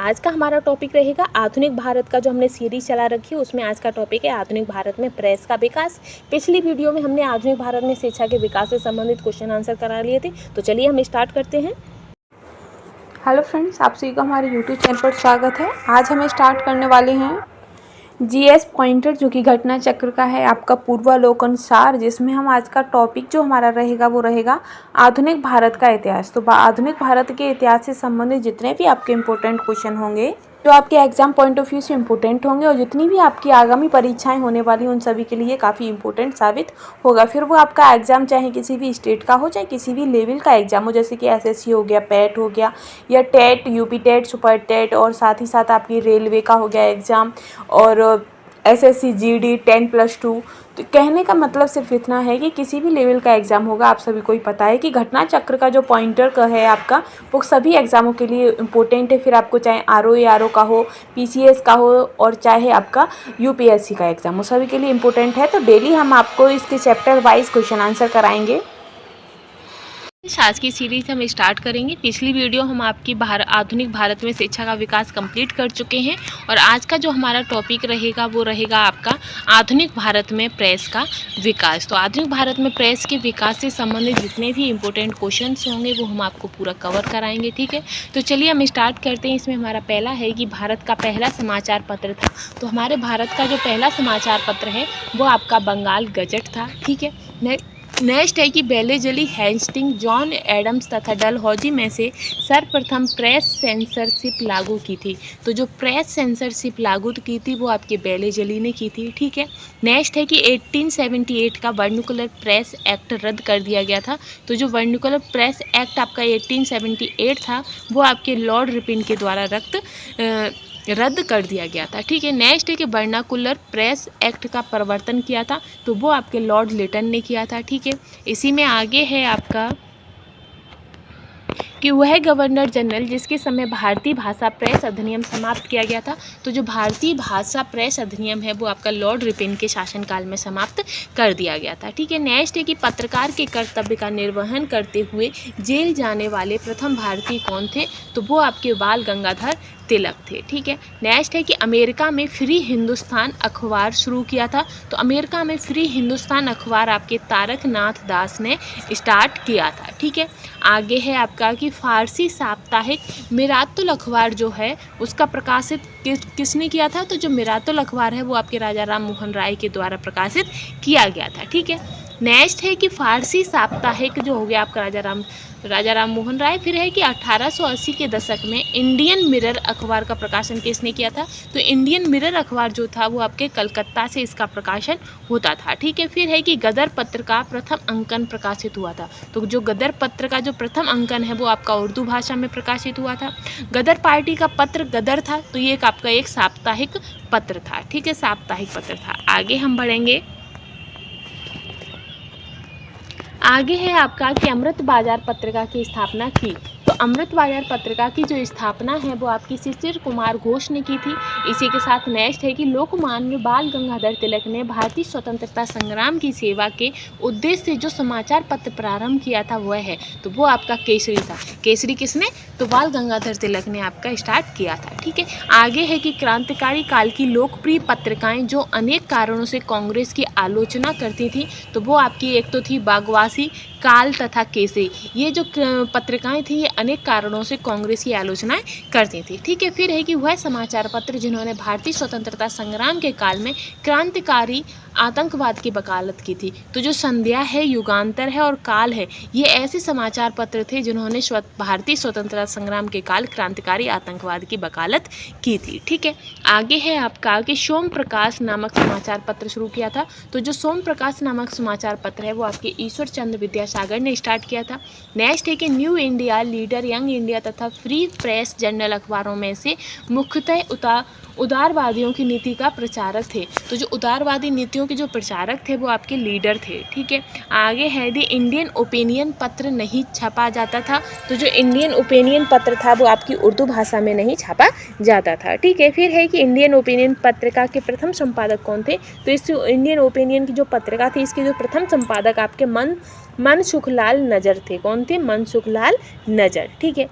आज का हमारा टॉपिक रहेगा आधुनिक भारत का। जो हमने सीरीज चला रखी है उसमें आज का टॉपिक है आधुनिक भारत में प्रेस का विकास। पिछली वीडियो में हमने आधुनिक भारत में शिक्षा के विकास से संबंधित क्वेश्चन आंसर करा लिए थे। तो चलिए हम स्टार्ट करते हैं। हेलो फ्रेंड्स, आप सभी का हमारे यूट्यूब चैनल पर स्वागत है। आज हम स्टार्ट करने वाले हैं जीएस पॉइंटर, जो कि घटना चक्र का है आपका पूर्वावलोकन सार, जिसमें हम आज का टॉपिक जो हमारा रहेगा वो रहेगा आधुनिक भारत का इतिहास। तो आधुनिक भारत के इतिहास से संबंधित जितने भी आपके इम्पोर्टेंट क्वेश्चन होंगे, जो आपके एग्जाम पॉइंट ऑफ व्यू से इम्पोर्टेंट होंगे, और जितनी भी आपकी आगामी परीक्षाएं होने वाली उन सभी के लिए काफ़ी इम्पोर्टेंट साबित होगा। फिर वो आपका एग्जाम चाहे किसी भी स्टेट का हो, चाहे किसी भी लेवल का एग्जाम हो, जैसे कि एसएससी हो गया, पैट हो गया, या TET, UP TET, super TET, और साथ ही साथ आपकी रेलवे का हो गया एग्ज़ाम, और एसएससी जीडी 10+2। तो कहने का मतलब सिर्फ इतना है कि किसी भी लेवल का एग्ज़ाम होगा, आप सभी को ही पता है कि घटना चक्र का जो पॉइंटर का है आपका, वो सभी एग्ज़ामों के लिए इम्पोर्टेंट है। फिर आपको चाहे आरओ का हो, पीसीएस का हो, और चाहे आपका यूपीएससी का एग्ज़ाम हो, सभी के लिए इम्पोर्टेंट है। तो डेली हम आपको इसके चैप्टर वाइज क्वेश्चन आंसर कराएंगे। आज की सीरीज हम स्टार्ट करेंगे। पिछली वीडियो हम आपकी आधुनिक भारत में शिक्षा का विकास कंप्लीट कर चुके हैं, और आज का जो हमारा टॉपिक रहेगा वो रहेगा आपका आधुनिक भारत में प्रेस का विकास। तो आधुनिक भारत में प्रेस के विकास से संबंधित जितने भी इम्पोर्टेंट क्वेश्चंस होंगे वो हम आपको पूरा कवर कराएंगे, ठीक है। तो चलिए हम स्टार्ट करते हैं। इसमें हमारा पहला है कि भारत का पहला समाचार पत्र था। तो हमारे भारत का जो पहला समाचार पत्र है वो आपका बंगाल गजट था, ठीक है। नेक्स्ट है कि बेलेजली, हेस्टिंग, जॉन एडम्स तथा डलहौजी में से सर्वप्रथम प्रेस सेंसरशिप लागू की थी। तो जो प्रेस सेंसरशिप लागू की थी वो आपके बेलेजली ने की थी, ठीक है। नेक्स्ट है कि 1878 का वर्नाकुलर प्रेस एक्ट रद्द कर दिया गया था। तो जो वर्नाकुलर प्रेस एक्ट आपका 1878 था वो आपके लॉर्ड रिपिन के द्वारा रद्द कर दिया गया था, ठीक है। नेक्स्ट है कि वर्नाकुलर प्रेस एक्ट का प्रवर्तन किया था, तो वो आपके लॉर्ड लिटन ने किया था, ठीक है। इसी में आगे है आपका कि वह गवर्नर जनरल जिसके समय भारतीय भाषा प्रेस अधिनियम समाप्त किया गया था। तो जो भारतीय भाषा प्रेस अधिनियम है वो आपका लॉर्ड रिपिन के शासनकाल में समाप्त कर दिया गया था, ठीक है। नेक्स्ट है कि पत्रकार के कर्तव्य का निर्वहन करते हुए जेल जाने वाले प्रथम भारतीय कौन थे। तो वो आपके बाल गंगाधर तिलक थे, ठीक है। नेक्स्ट है कि अमेरिका में फ्री हिंदुस्तान अखबार शुरू किया था। तो अमेरिका में फ्री हिंदुस्तान अखबार आपके तारक नाथ दास ने स्टार्ट किया था, ठीक है। आगे है आपका कि फारसी साप्ताहिक मिरातुल अखबार जो है उसका प्रकाशित किसने किया था। तो जो मिरातुल अखबार है वो आपके राजा राम मोहन राय के द्वारा प्रकाशित किया गया था, ठीक है। नेक्स्ट है कि फारसी साप्ताहिक जो हो गया आपका राजा राम मोहन राय। फिर है कि 1880 के दशक में इंडियन मिरर अखबार का प्रकाशन किसने किया था। तो इंडियन मिरर अखबार जो था वो आपके कलकत्ता से इसका प्रकाशन होता था, ठीक है। फिर है कि गदर पत्र का प्रथम अंकन प्रकाशित हुआ था। तो जो गदर पत्र का जो प्रथम अंकन है वो आपका उर्दू भाषा में प्रकाशित हुआ था। गदर पार्टी का पत्र गदर था, तो ये आपका एक साप्ताहिक पत्र था, ठीक है, साप्ताहिक पत्र था। आगे हम बढ़ेंगे। आगे है आपका कि अमृत बाजार पत्रिका की स्थापना की। तो अमृत बाजार पत्रिका की जो स्थापना है वो आपकी शिशिर कुमार घोष ने की थी। इसी के साथ नेक्स्ट है कि लोकमान्य बाल गंगाधर तिलक ने भारतीय स्वतंत्रता संग्राम की सेवा के उद्देश्य से जो समाचार पत्र प्रारंभ किया था वह है, तो वो आपका केसरी था। केसरी किसने, तो बाल गंगाधर तिलक ने आपका स्टार्ट किया था, ठीक है। आगे है कि क्रांतिकारी काल की लोकप्रिय पत्रिकाएं जो अनेक कारणों से कांग्रेस की आलोचना करती थी, तो वो आपकी एक तो थी बागवासी, काल तथा केसरी। ये जो पत्रिकाएं थी ये अनेक कारणों से कांग्रेस की आलोचनाएं करती थी, ठीक है। फिर है कि वह समाचार पत्र जिन्होंने भारतीय स्वतंत्रता संग्राम के काल में क्रांतिकारी आतंकवाद की वकालत की थी। तो जो संध्या है, युगांतर है और काल है, ये ऐसे समाचार पत्र थे जिन्होंने भारतीय स्वतंत्रता संग्राम के काल क्रांतिकारी आतंकवाद की वकालत की थी, ठीक है। आगे है आपका कि सोम प्रकाश नामक समाचार पत्र शुरू किया था। तो जो सोम प्रकाश नामक समाचार पत्र है वो आपके ईश्वर चंद्र विद्यासागर ने स्टार्ट किया था। नेक्स्ट है कि new India, leader, young India तथा फ्री प्रेस जर्नल अखबारों में से मुख्यतः उदारवादियों की नीति का प्रचारक थे। तो जो उदारवादी नीतियों के जो प्रचारक थे वो आपके लीडर थे, ठीक है। आगे है द इंडियन ओपिनियन पत्र नहीं छपा जाता था। तो जो इंडियन ओपिनियन पत्र था वो आपकी उर्दू भाषा में नहीं छापा जाता था, ठीक है। फिर है कि इंडियन ओपिनियन पत्रिका के प्रथम संपादक कौन थे। तो इस इंडियन ओपिनियन की जो पत्रिका थी इसके जो प्रथम संपादक आपके मनसुखलाल नजर थे। कौन थे, मनसुखलाल नजर, ठीक है।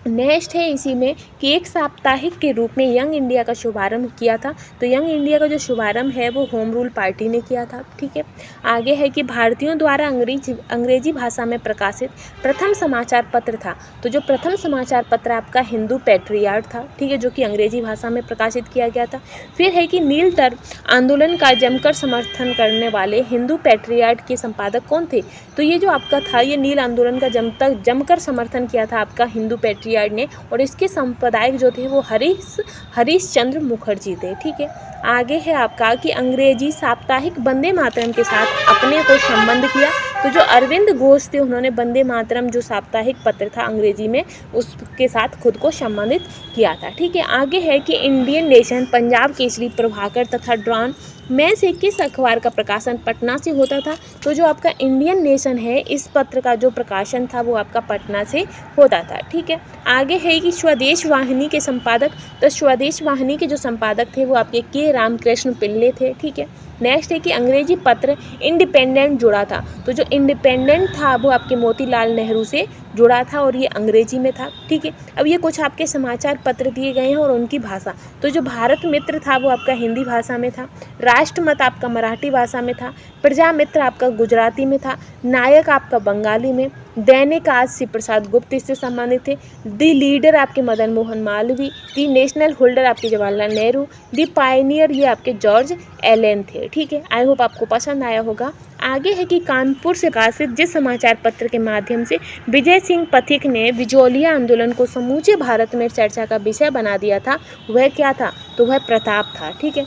नेक्स्ट है इसी में कि एक साप्ताहिक के रूप में यंग इंडिया का शुभारंभ किया था। तो यंग इंडिया का जो शुभारंभ है वो होम रूल पार्टी ने किया था। ठीक है, आगे है कि भारतीयों द्वारा अंग्रेजी भाषा में प्रकाशित प्रथम समाचार पत्र था। तो जो प्रथम समाचार पत्र आपका हिंदू पैट्रियार्ड था, ठीक है, जो कि अंग्रेजी भाषा में प्रकाशित किया गया था। फिर है कि नील तर्क आंदोलन का जमकर समर्थन करने वाले हिंदू पैट्रियार्ड के संपादक कौन थे? तो ये जो आपका था, ये नील आंदोलन का जमकर समर्थन किया था आपका हिंदू पैट्रियार्ड ने, और इसके संपादक जो थे वो हरीश चंद्र मुखर्जी थे। ठीक है, आगे है आपका कि अंग्रेजी साप्ताहिक वंदे मातरम के साथ अपने को संबंध किया। तो जो अरविंद घोष थे, उन्होंने वंदे मातरम जो साप्ताहिक पत्र था अंग्रेजी में, उसके साथ खुद को संबंधित किया था। ठीक है, आगे है कि इंडियन नेशन, पंजाब केसरी, प्रभाकर तथा डॉन में से किस अखबार का प्रकाशन पटना से होता था? तो जो आपका इंडियन नेशन है, इस पत्र का जो प्रकाशन था वो आपका पटना से होता था। ठीक है, आगे है कि स्वदेश वाहिनी के संपादक, तो स्वदेश वाहिनी के जो संपादक थे वो आपके के रामकृष्ण पिल्ले थे। ठीक है, नेक्स्ट है कि अंग्रेजी पत्र इंडिपेंडेंट जुड़ा था। तो जो इंडिपेंडेंट था वो आपके मोतीलाल नेहरू से जुड़ा था और ये अंग्रेजी में था। ठीक है, अब ये कुछ आपके समाचार पत्र दिए गए हैं और उनकी भाषा। तो जो भारत मित्र था वो आपका हिंदी भाषा में था, राष्ट्रमत आपका मराठी भाषा में था, प्रजा मित्र आपका गुजराती में था, नायक आपका बंगाली में, दैनिक आज श्री प्रसाद गुप्त इससे संबंधित थे, दी लीडर आपके मदन मोहन मालवीय, दी नेशनल होल्डर आपके जवाहरलाल नेहरू, दी पायनियर ये आपके जॉर्ज एलेन थे। ठीक है, आई होप आपको पसंद आया होगा। आगे है कि कानपुर से प्रकाशित जिस समाचार पत्र के माध्यम से विजय सिंह पथिक ने बिजोलिया आंदोलन को समूचे भारत में चर्चा का विषय बना दिया था, वह क्या था? तो वह प्रताप था। ठीक है,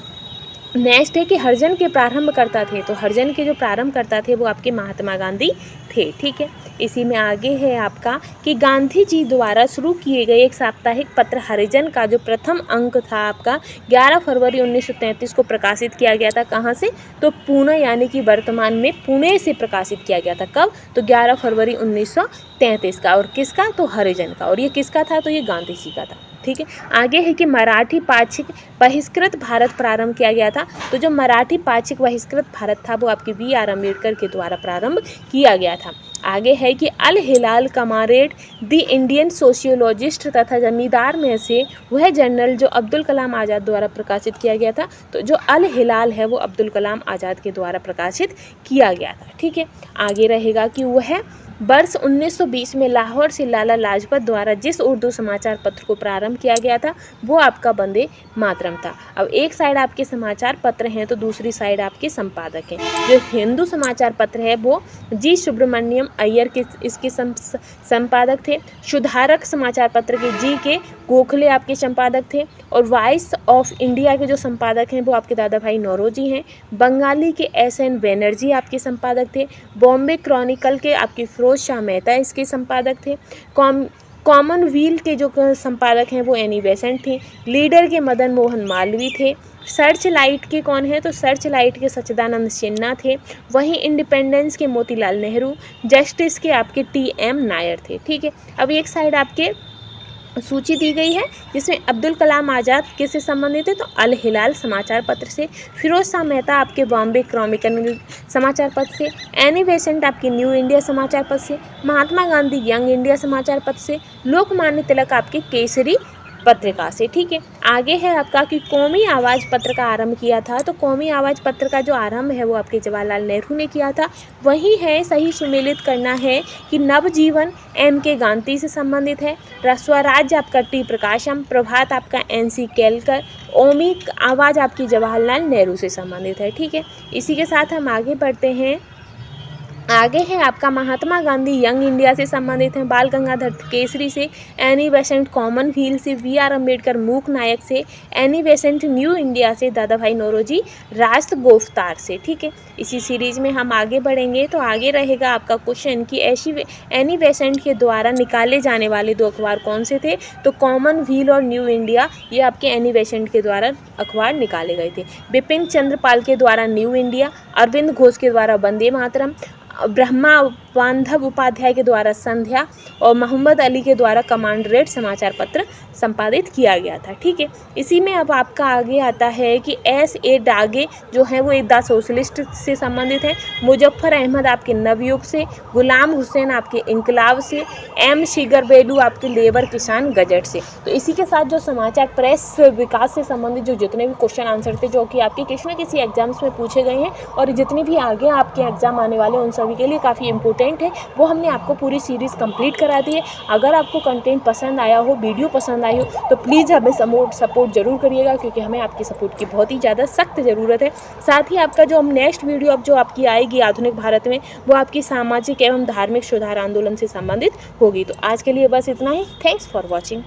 नेक्स्ट है कि हरिजन के प्रारंभकर्ता थे। तो हरिजन के जो प्रारंभकर्ता थे वो आपके महात्मा गांधी थे। ठीक है, इसी में आगे है आपका कि गांधी जी द्वारा शुरू किए गए एक साप्ताहिक पत्र हरिजन का जो प्रथम अंक था आपका 11 फरवरी 1933 को प्रकाशित किया गया था। कहाँ से? तो पुणे, यानी कि वर्तमान में पुणे से प्रकाशित किया गया था। कब? तो 11 फरवरी 1933 का। और किसका? तो हरिजन का। और ये किसका था? तो ये गांधी जी का था। ठीक है, आगे है कि मराठी पाक्षिक बहिष्कृत भारत प्रारंभ किया गया था। तो जो मराठी पाक्षिक बहिष्कृत भारत था वो आपके BR अम्बेडकर के द्वारा प्रारंभ किया गया था। आगे है कि अल हिलाल कमारेड द इंडियन सोशियोलॉजिस्ट तथा जमींदार में से वह जर्नल जो अब्दुल कलाम आज़ाद द्वारा प्रकाशित किया गया था। तो जो अल हिलाल है वो अब्दुल कलाम आज़ाद के द्वारा प्रकाशित किया गया था। ठीक है, आगे रहेगा कि वह वर्ष 1920 में लाहौर से लाला लाजपत द्वारा जिस उर्दू समाचार पत्र को प्रारंभ किया गया था वो आपका वंदे मातरम था। अब एक साइड आपके समाचार पत्र हैं तो दूसरी साइड आपके संपादक हैं। जो हिंदू समाचार पत्र है वो जी सुब्रमण्यम अय्यर के इसके संपादक थे। सुधारक समाचार पत्र के जी के गोखले आपके संपादक थे। और वॉइस ऑफ इंडिया के जो संपादक हैं वो आपके दादा भाई नौरोजी हैं। बंगाली के SN बनर्जी आपके संपादक थे। बॉम्बे क्रॉनिकल के आपके फिरोज शाह मेहता इसके संपादक थे। कॉमनवेल्थ के जो संपादक हैं वो एनी बेसेंट थे। लीडर के मदन मोहन मालवीय थे। सर्च लाइट के कौन है? तो सर्च लाइट के सच्चिदानंद सिन्हा थे। वहीं इंडिपेंडेंस के मोतीलाल नेहरू, जस्टिस के आपके TM नायर थे। ठीक है, अब एक साइड आपके सूची दी गई है जिसमें अब्दुल कलाम आज़ाद किससे संबंधित है? तो अल हिलाल समाचार पत्र से, फिरोज शाह मेहता आपके बॉम्बे क्रॉनिकल समाचार पत्र से, एनी बेसेंट आपके न्यू इंडिया समाचार पत्र से, महात्मा गांधी यंग इंडिया समाचार पत्र से, लोकमान्य तिलक आपके केसरी पत्रिका से। ठीक है, आगे है आपका कि कौमी आवाज़ पत्र का आरंभ किया था। तो कौमी आवाज़ पत्र का जो आरंभ है वो आपके जवाहरलाल नेहरू ने किया था। वही है सही सुमेलित करना है कि नवजीवन MK गांधी से संबंधित है। स्वराज आपका T प्रकाशम, प्रभात आपका NC केलकर, कौमी आवाज़ आपकी जवाहरलाल नेहरू से संबंधित है। ठीक है, इसी के साथ हम आगे बढ़ते हैं। आगे है आपका महात्मा गांधी यंग इंडिया से संबंधित हैं। बाल गंगाधर केसरी से, एनी बेसेंट कॉमनवेल्थ से, BR अम्बेडकर मूक नायक से, एनी बेसेंट न्यू इंडिया से, दादा भाई नौरोजी राष्ट्र गोफ्तार से। ठीक है, इसी सीरीज में हम आगे बढ़ेंगे। तो आगे रहेगा आपका क्वेश्चन कि एनी बेसेंट के द्वारा निकाले जाने वाले 2 अखबार कौन से थे? तो कॉमनवेल्थ और न्यू इंडिया ये आपके एनी बेसेंट के द्वारा अखबार निकाले गए थे। बिपिन चंद्रपाल के द्वारा न्यू इंडिया, अरविंद घोष के द्वारा वंदे मातरम, ब्रह्मा बांधव उपाध्याय के द्वारा संध्या और मोहम्मद अली के द्वारा कमांडरेट समाचार पत्र संपादित किया गया था। ठीक है, इसी में अब आपका आगे आता है कि S.A. डागे जो है वो द सोशलिस्ट से संबंधित है, मुजफ्फर अहमद आपके नवयुग से, गुलाम हुसैन आपके इंकलाब से, M. शिगर बेलू आपके लेबर किसान गजट से। तो इसी के साथ जो समाचार प्रेस विकास से संबंधित जो जितने भी क्वेश्चन आंसर थे जो कि आपके किसी न किसी एग्जाम्स में पूछे गए हैं और जितने भी आगे आपके एग्जाम आने वाले उन सभी के लिए काफ़ी इंपॉर्टेंट है, वो हमने आपको पूरी सीरीज़ कंप्लीट करा दी है। अगर आपको कंटेंट पसंद आया हो, वीडियो पसंद आई हो, तो प्लीज़ हमें सपोर्ट जरूर करिएगा, क्योंकि हमें आपकी सपोर्ट की बहुत ही ज़्यादा सख्त ज़रूरत है। साथ ही आपका जो हम नेक्स्ट वीडियो अब जो आपकी आएगी आधुनिक भारत में, वो आपकी सामाजिक एवं धार्मिक सुधार आंदोलन से संबंधित होगी। तो आज के लिए बस इतना ही। Thanks for watching.